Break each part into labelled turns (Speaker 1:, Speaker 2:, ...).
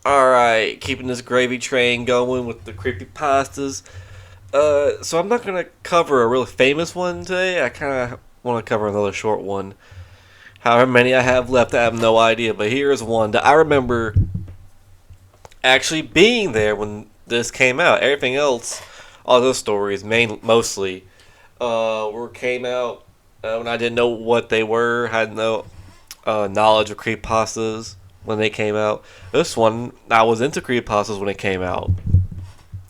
Speaker 1: Alright, keeping this gravy train going with the creepypastas. So I'm not gonna cover a really famous one today. I kinda wanna cover another short one. However many I have left, I have no idea. But here's one that I remember actually being there when this came out. Everything else, all those stories, mostly, came out when I didn't know what they were, had no knowledge of creepypastas when they came out. This one, I was into creepypastas when it came out.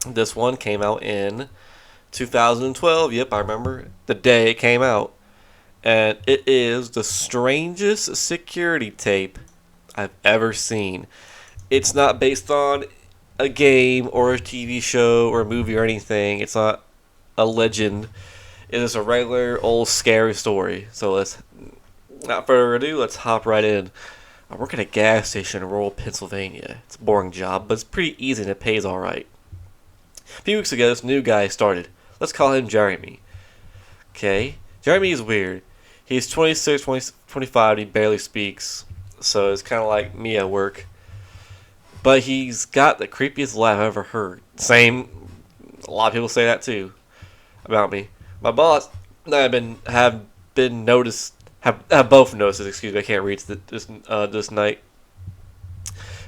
Speaker 1: This one came out in 2012. Yep, I remember the day it came out. And it is the strangest security tape I've ever seen. It's not based on a game or a TV show or a movie or anything. It's not a legend. It is a regular old scary story. So let's not further ado, let's hop right in. I work at a gas station in rural Pennsylvania. It's a boring job, but it's pretty easy and it pays alright. A few weeks ago, this new guy started. Let's call him Jeremy. Okay? Jeremy is weird. He's 26, 25, he barely speaks. So it's kind of like me at work. But he's got the creepiest laugh I've ever heard. Same, a lot of people say that too about me. My boss and I have both noticed it. Excuse me, I can't read this night.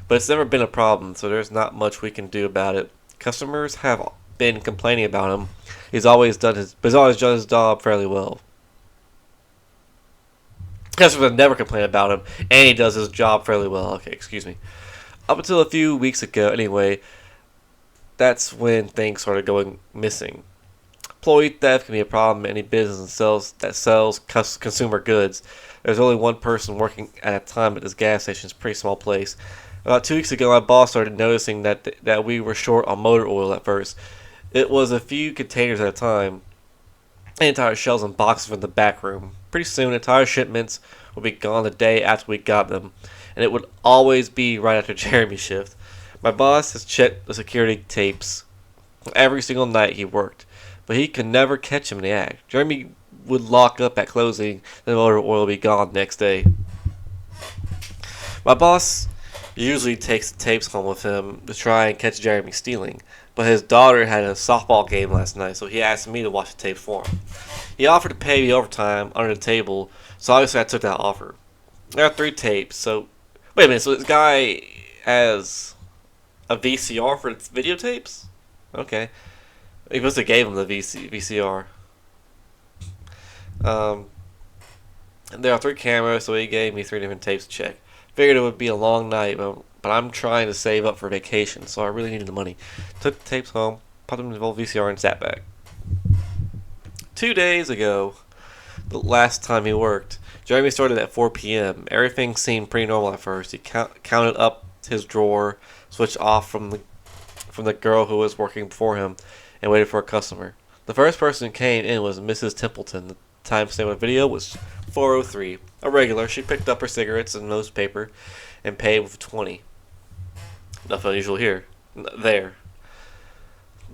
Speaker 1: But it's never been a problem, so there's not much we can do about it. Customers have been complaining about him. He's always done his job fairly well. Customers have never complained about him, and he does his job fairly well. Okay, excuse me. Up until a few weeks ago, anyway, that's when things started going missing. Employee theft can be a problem in any business that sells consumer goods. There's only one person working at a time at this gas station. It's a pretty small place. About 2 weeks ago, my boss started noticing that we were short on motor oil at first. It was a few containers at a time, and entire shelves and boxes from the back room. Pretty soon, entire shipments would be gone the day after we got them, and it would always be right after Jeremy's shift. My boss has checked the security tapes every single night he worked, but he could never catch him in the act. Jeremy would lock up at closing, then the motor oil would be gone the next day. My boss usually takes the tapes home with him to try and catch Jeremy stealing, but his daughter had a softball game last night, so he asked me to watch the tapes for him. He offered to pay me overtime under the table, so obviously I took that offer. There are 3 tapes, so... Wait a minute, so this guy has a VCR for its videotapes? Okay. He must have gave him the VCR. There are 3 cameras, so he gave me 3 different tapes to check. Figured it would be a long night, but I'm trying to save up for vacation, so I really needed the money. Took the tapes home, popped them in the old VCR, and sat back. 2 days ago, the last time he worked, Jeremy started at 4 p.m. Everything seemed pretty normal at first. He counted up his drawer, switched off from the girl who was working before him, and waited for a customer. The first person who came in was Mrs. Templeton. The timestamp of the video was 4:03. A regular, she picked up her cigarettes and newspaper and paid with 20. Nothing unusual here. There.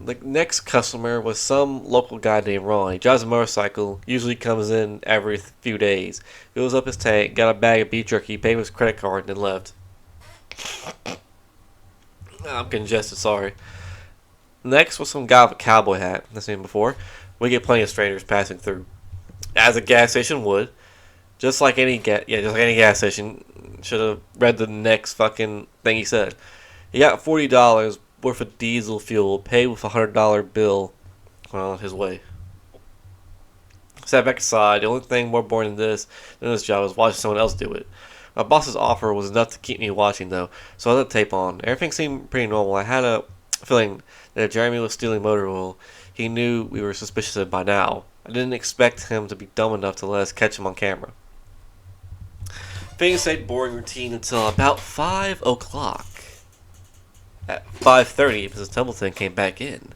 Speaker 1: The next customer was some local guy named Ron. He drives a motorcycle, usually comes in every few days. Fills up his tank, got a bag of beef jerky, paid with his credit card, and then left. I'm congested, sorry. Next was some guy with a cowboy hat. I've seen him before. We get plenty of strangers passing through. As a gas station would. Just like any gas station. Should have read the next fucking thing he said. He got $40 worth of diesel fuel, paid with a $100 bill on his way. Sat back aside. The only thing more boring than this job was watching someone else do it. My boss's offer was enough to keep me watching, though, so I let the tape on. Everything seemed pretty normal. I had a feeling that if Jeremy was stealing motor oil, he knew we were suspicious of it by now. I didn't expect him to be dumb enough to let us catch him on camera. Things stayed boring routine until about 5 o'clock. At 5:30, Mrs. Templeton came back in.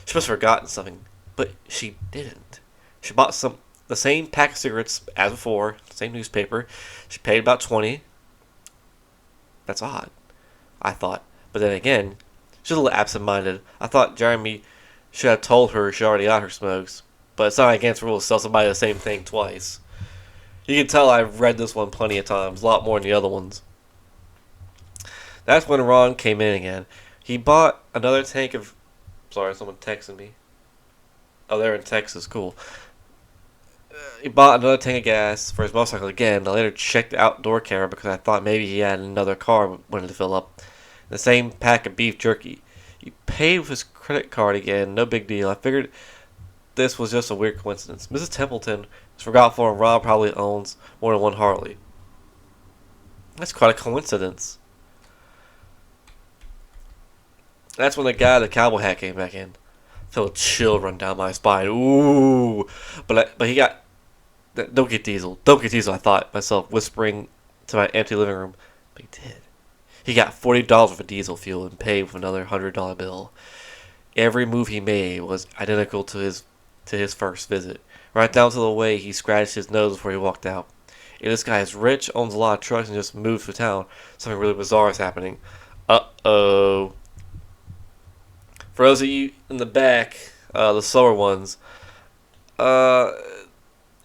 Speaker 1: She must have forgotten something, but she didn't. She bought the same pack of cigarettes as before, same newspaper. She paid about 20. That's odd, I thought. But then again, she's a little absent-minded. I thought Jeremy should have told her she already got her smokes, but it's not against rules to sell somebody the same thing twice. You can tell I've read this one plenty of times, a lot more than the other ones. That's when Ron came in again. He bought another tank of. Sorry, someone texted me. Oh, they're in Texas. Cool. He bought another tank of gas for his motorcycle again. I later checked the outdoor camera because I thought maybe he had another car wanted to fill up. The same pack of beef jerky. He paid with his credit card again. No big deal. I figured this was just a weird coincidence. Mrs. Templeton is forgetful and Rob probably owns more than one Harley. That's quite a coincidence. That's when the guy in the cowboy hat came back in. Felt a chill run down my spine. Ooh. But he got... Don't get Diesel. Don't get Diesel, I thought myself, whispering to my empty living room. But he did. He got $40 for diesel fuel and paid with another $100 bill. Every move he made was identical to his first visit. Right down to the way he scratched his nose before he walked out. If this guy is rich, owns a lot of trucks, and just moved to town, something really bizarre is happening. Uh-oh. For those of you in the back, the slower ones,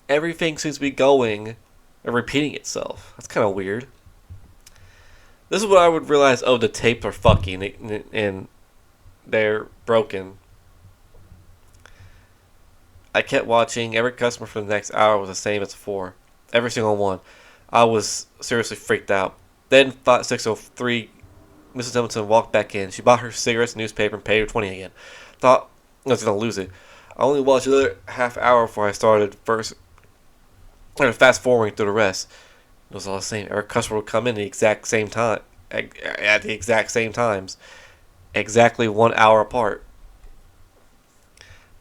Speaker 1: everything seems to be going and repeating itself. That's kind of weird. This is what I would realize. Oh, the tapes are fucking and they're broken. I kept watching. Every customer for the next hour was the same as before. Every single one. I was seriously freaked out. Then 6:03, Mrs. Templeton walked back in. She bought her cigarettes, newspaper, and paid her 20 again. Thought I was gonna lose it. I only watched another half hour before I started fast forwarding through the rest. It was all the same. Every customer would come in the exact same time, at the exact same times, exactly 1 hour apart.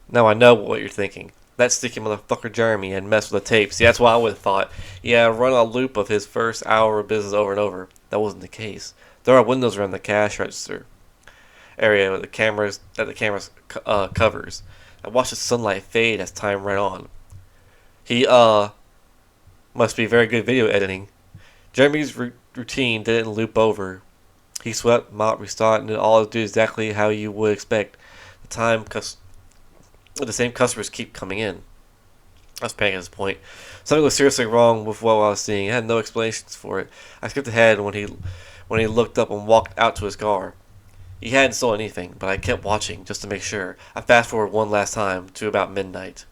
Speaker 1: Now I know what you're thinking. That sticky motherfucker Jeremy had messed with the tapes. See, that's what I would have thought. Yeah, run a loop of his first hour of business over and over. That wasn't the case. There are windows around the cash register area with the cameras covers. I watched the sunlight fade as time ran on. He must be very good video editing. Jeremy's routine didn't loop over. He swept, mopped, restarted, and did all do exactly how you would expect. The same customers keep coming in. I was panicking at this point. Something was seriously wrong with what I was seeing. I had no explanations for it. I skipped ahead when he looked up and walked out to his car. He hadn't stolen anything, but I kept watching just to make sure. I fast forward one last time to about midnight.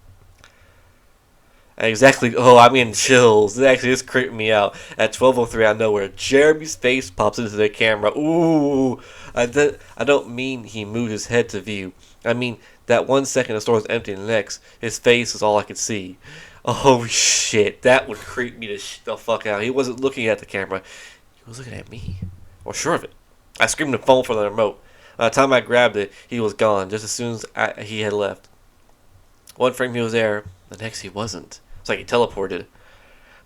Speaker 1: Exactly. Oh, I'm in chills. It actually is creeping me out. At 12:03 out of nowhere, Jeremy's face pops into the camera. Ooh. I don't mean he moved his head to view. I mean that 1 second the store was empty and the next, his face was all I could see. Oh shit, that would creep me the fuck out. He wasn't looking at the camera. He was looking at me. Or sure of it. I screamed and phoned for the remote. By the time I grabbed it, he was gone, just as soon as he had left. One frame he was there, the next he wasn't. It's like he teleported.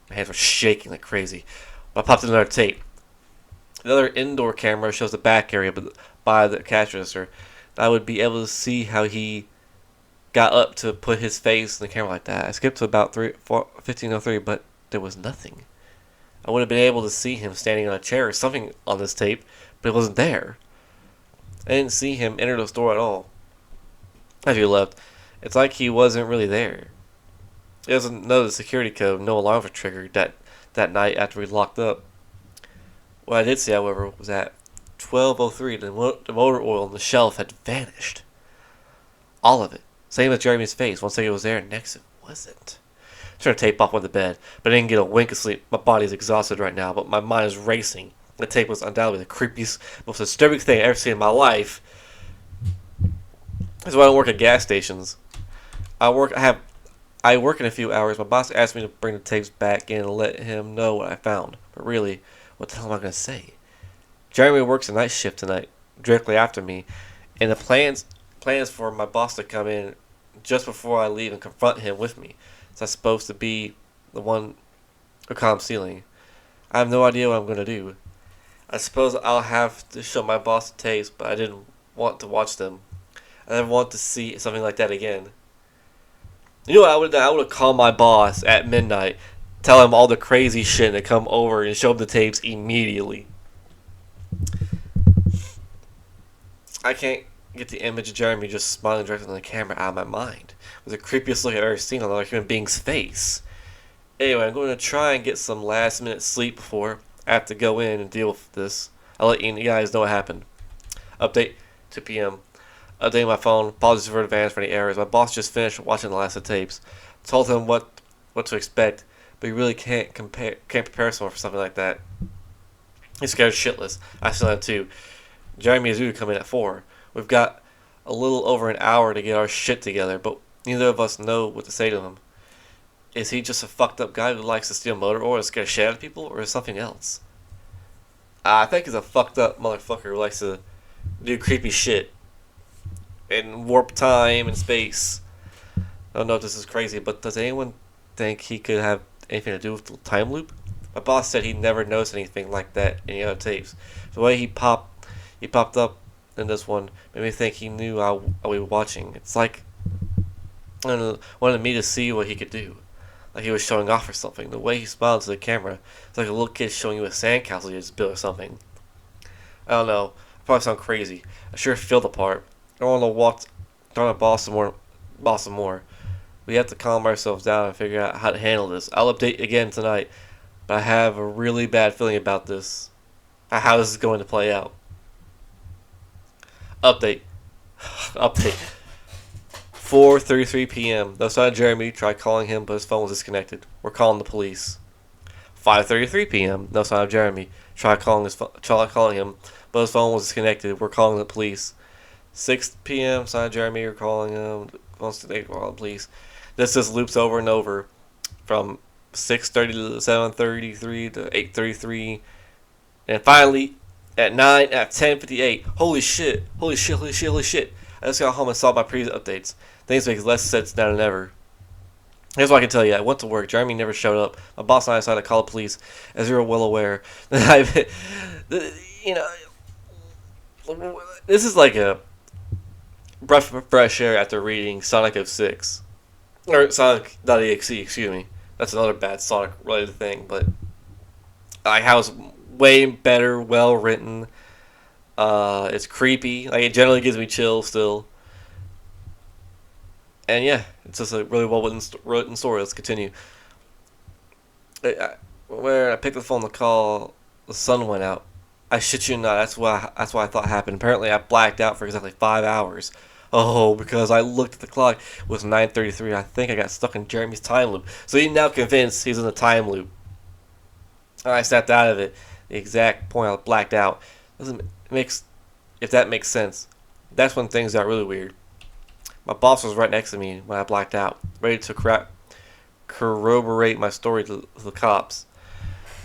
Speaker 1: My hands were shaking like crazy. But I popped in another tape. The other indoor camera shows the back area by the cash register. I would be able to see how he got up to put his face in the camera like that. I skipped to about 15:03, but there was nothing. I would have been able to see him standing on a chair or something on this tape, but it wasn't there. I didn't see him enter the store at all. As he left, it's like he wasn't really there. He doesn't know the security code. No alarms were triggered that night after we locked up. What I did see, however, was at 12:03, the motor oil on the shelf had vanished. All of it. Same as Jeremy's face. One second it was there, and next it wasn't. I turned the tape off on the bed, but I didn't get a wink of sleep. My body's exhausted right now, but my mind is racing. The tape was undoubtedly the creepiest, most disturbing thing I've ever seen in my life. That's why I don't work at gas stations. I work in a few hours. My boss asked me to bring the tapes back in and let him know what I found. But really, what the hell am I going to say? Jeremy works a night shift tonight, directly after me, and the plans for my boss to come in just before I leave and confront him with me. So I'm supposed to be the one who calms ceiling. I have no idea what I'm going to do. I suppose I'll have to show my boss the tapes, but I didn't want to watch them. I never want to see something like that again. You know what I would have done? I would have called my boss at midnight, tell him all the crazy shit, and to come over and show him the tapes immediately. I can't get the image of Jeremy just smiling directly on the camera out of my mind. It was the creepiest look I've ever seen on another human being's face. Anyway, I'm going to try and get some last minute sleep before I have to go in and deal with this. I'll let you guys know what happened. Update 2 p.m. Updating my phone. Apologies for advance for any errors. My boss just finished watching the last of the tapes. Told him what to expect, but he really can't prepare someone for something like that. He's scared shitless. I still am too. Jeremy is due to come in at 4. We've got a little over an hour to get our shit together, but neither of us know what to say to him. Is he just a fucked up guy who likes to steal motor oil and scare shit out of people, or is something else? I think he's a fucked up motherfucker who likes to do creepy shit in warp time and space. I don't know if this is crazy, but does anyone think he could have anything to do with the time loop? My boss said he never noticed anything like that in the other tapes. The way he popped up in this one made me think he knew we were watching. It's like I don't know, wanted me to see what he could do. Like he was showing off or something. The way he smiled to the camera, it's like a little kid showing you a sandcastle he just built or something. I don't know. I probably sound crazy. I sure feel the part. I don't want to talk to boss some more. We have to calm ourselves down and figure out how to handle this. I'll update again tonight, but I have a really bad feeling about this. How this is going to play out. Update. Update. 4:33 p.m. No sign of Jeremy. Tried calling him, but his phone was disconnected. We're calling the police. 5:33 p.m. No sign of Jeremy. Tried calling him, but his phone was disconnected. We're calling the police. 6 p.m. Sign of Jeremy. We're calling him. We're calling the police. This just loops over and over, from 6:30 to 7:33 to 8:33, and finally at 10:58. Holy shit! Holy shit! Holy shit! Holy shit! I just got home and saw my previous updates. Things make less sense now than ever. Here's what I can tell you. I went to work. Jeremy never showed up. My boss and I decided to call the police, as you're well aware. You know, this is like a breath of fresh air after reading Sonic 06. Or Sonic.exe, excuse me. That's another bad Sonic-related thing, but how it's way better, well-written. It's creepy. Like, it generally gives me chills still. And yeah, it's just a really well-written story. Let's continue. Where I picked up the phone to call, the sun went out. I shit you not, that's what I thought happened. Apparently I blacked out for exactly 5 hours. Oh, because I looked at the clock, it was 9:33. I think I got stuck in Jeremy's time loop. So he's now convinced he's in the time loop. I snapped out of it. The exact point I blacked out. If that makes sense. That's when things got really weird. My boss was right next to me when I blacked out, ready to corroborate my story to the cops.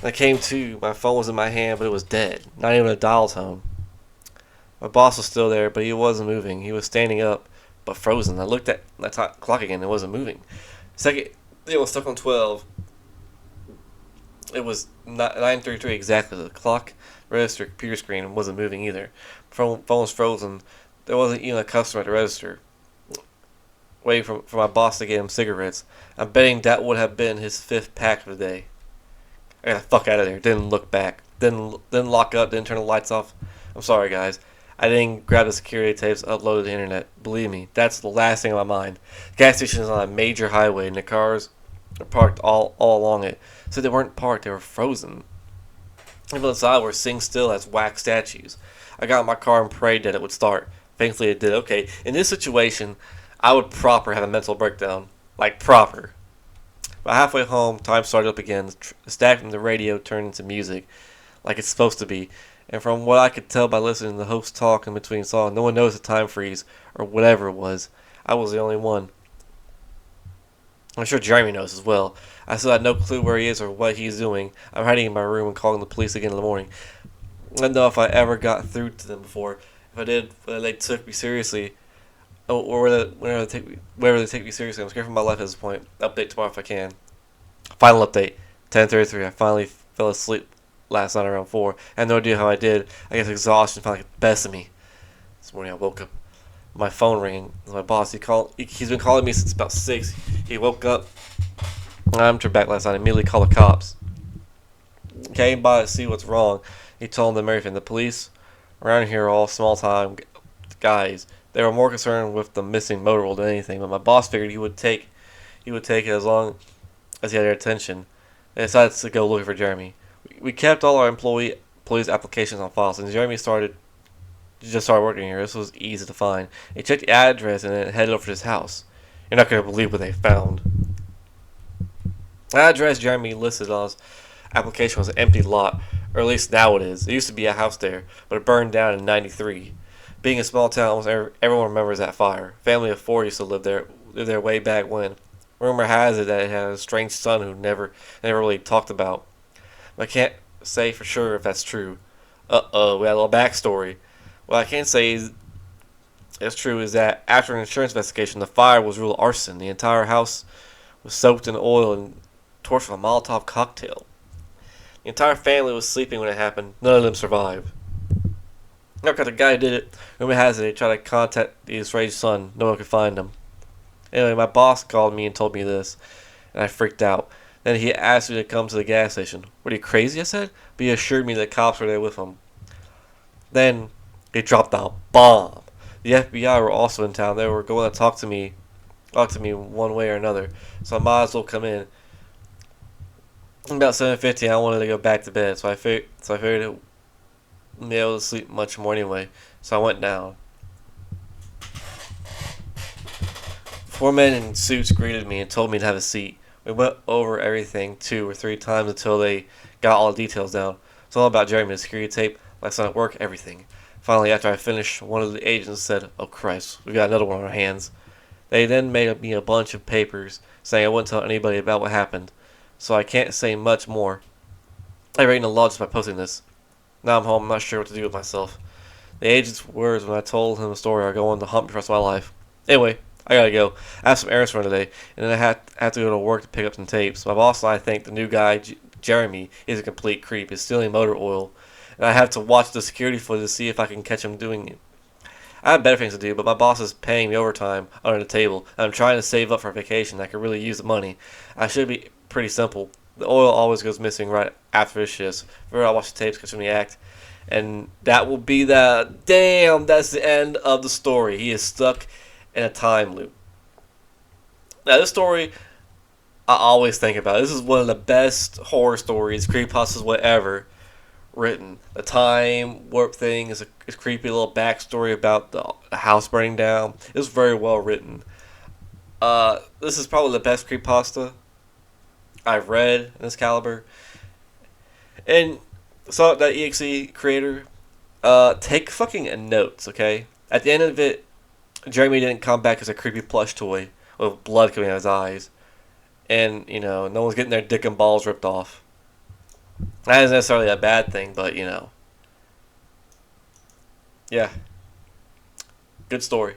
Speaker 1: When I came to, my phone was in my hand, but it was dead. Not even a dial tone. My boss was still there, but he wasn't moving. He was standing up, but frozen. I looked at the clock again. It wasn't moving. Second, it was stuck on 12. It was 9:33 exactly. The clock register computer screen wasn't moving either. Phone was frozen. There wasn't even a customer at the register. Waiting for my boss to get him cigarettes. I'm betting that would have been his 5th pack of the day. I got the fuck out of there. Didn't look back. Didn't lock up. Didn't turn the lights off. I'm sorry, guys. I didn't grab the security tapes uploaded to the internet. Believe me, that's the last thing on my mind. The gas station is on a major highway, and the cars are parked all along it. So they weren't parked. They were frozen. People inside were sitting still as wax statues. I got in my car and prayed that it would start. Thankfully, it did. Okay, in this situation, I would proper have a mental breakdown. Like, proper. About halfway home, time started up again. The static from the radio turned into music, like it's supposed to be. And from what I could tell by listening to the host talk in between songs, no one noticed the time freeze, or whatever it was. I was the only one. I'm sure Jeremy knows as well. I still had no clue where he is or what he's doing. I'm hiding in my room and calling the police again in the morning. I don't know if I ever got through to them before. If I did, whether they took me seriously, or whenever they take me seriously. I'm scared for my life at this point. Update tomorrow if I can. Final update. 10:33. I finally fell asleep last night around 4. I had no idea how I did. I guess exhaustion finally got the best of me. This morning I woke up. My phone ringing. My boss. He's been calling me since about 6. He woke up. I turned back last night. I immediately called the cops. Came by to see what's wrong. He told them everything. The police around here are all small-time guys. They were more concerned with the missing motor oil than anything. But my boss figured he would take it as long as he had their attention. They decided to go looking for Jeremy. We kept all our employee police applications on file. Since Jeremy just started working here, this was easy to find. They checked the address and then headed over to his house. You're not gonna believe what they found. The address Jeremy listed on his application was an empty lot, or at least now it is. There used to be a house there, but it burned down in '93. Being a small town, almost everyone remembers that fire. A family of 4 used to live there way back when. Rumor has it that it had a strange son who never really talked about. But I can't say for sure if that's true. We had a little backstory. What I can say is true is that after an insurance investigation, the fire was ruled arson. The entire house was soaked in oil and torched with a Molotov cocktail. The entire family was sleeping when it happened. None of them survived. Because the guy who did it, rumor has it, he tried to contact the estranged son. No one could find him. Anyway, my boss called me and told me this, and I freaked out. Then he asked me to come to the gas station. What, are you crazy? I said, but he assured me the cops were there with him. Then he dropped a bomb. The FBI were also in town. They were going to talk to me one way or another. So I might as well come in. About 7:50, I wanted to go back to bed, so I figured it wouldn't be able to sleep much more anyway. So I went down. 4 men in suits greeted me and told me to have a seat. We went over everything 2 or 3 times until they got all the details down. It's all about Jeremy, the security tape, last night at work, everything. Finally, after I finished, one of the agents said, "Oh Christ, we got another one on our hands." They then made me a bunch of papers saying I wouldn't tell anybody about what happened, so I can't say much more. I ran the law just by posting this. Now I'm home, I'm not sure what to do with myself. The agent's words when I told him the story are going to haunt me for the rest of my life. Anyway, I gotta go. I have some errands to run today, and then I have to go to work to pick up some tapes. My boss and I think the new guy, Jeremy, is a complete creep. He's stealing motor oil, and I have to watch the security footage to see if I can catch him doing it. I have better things to do, but my boss is paying me overtime under the table, and I'm trying to save up for a vacation. I could really use the money. I should be pretty simple. The oil always goes missing right after his shifts. I'll watch the tapes, catch him in the act. And that will be that's the end of the story. He is stuck in a time loop. Now, this story, I always think about. This is one of the best horror stories, creepypastas, whatever, written. The time warp thing is a creepy little backstory about the house burning down. It was very well written. This is probably the best creepypasta I've read in this caliber. And so that EXE creator, take fucking notes, okay? At the end of it, Jeremy didn't come back as a creepy plush toy with blood coming out of his eyes. And, no one's getting their dick and balls ripped off. That isn't necessarily a bad thing, but, yeah. Good story.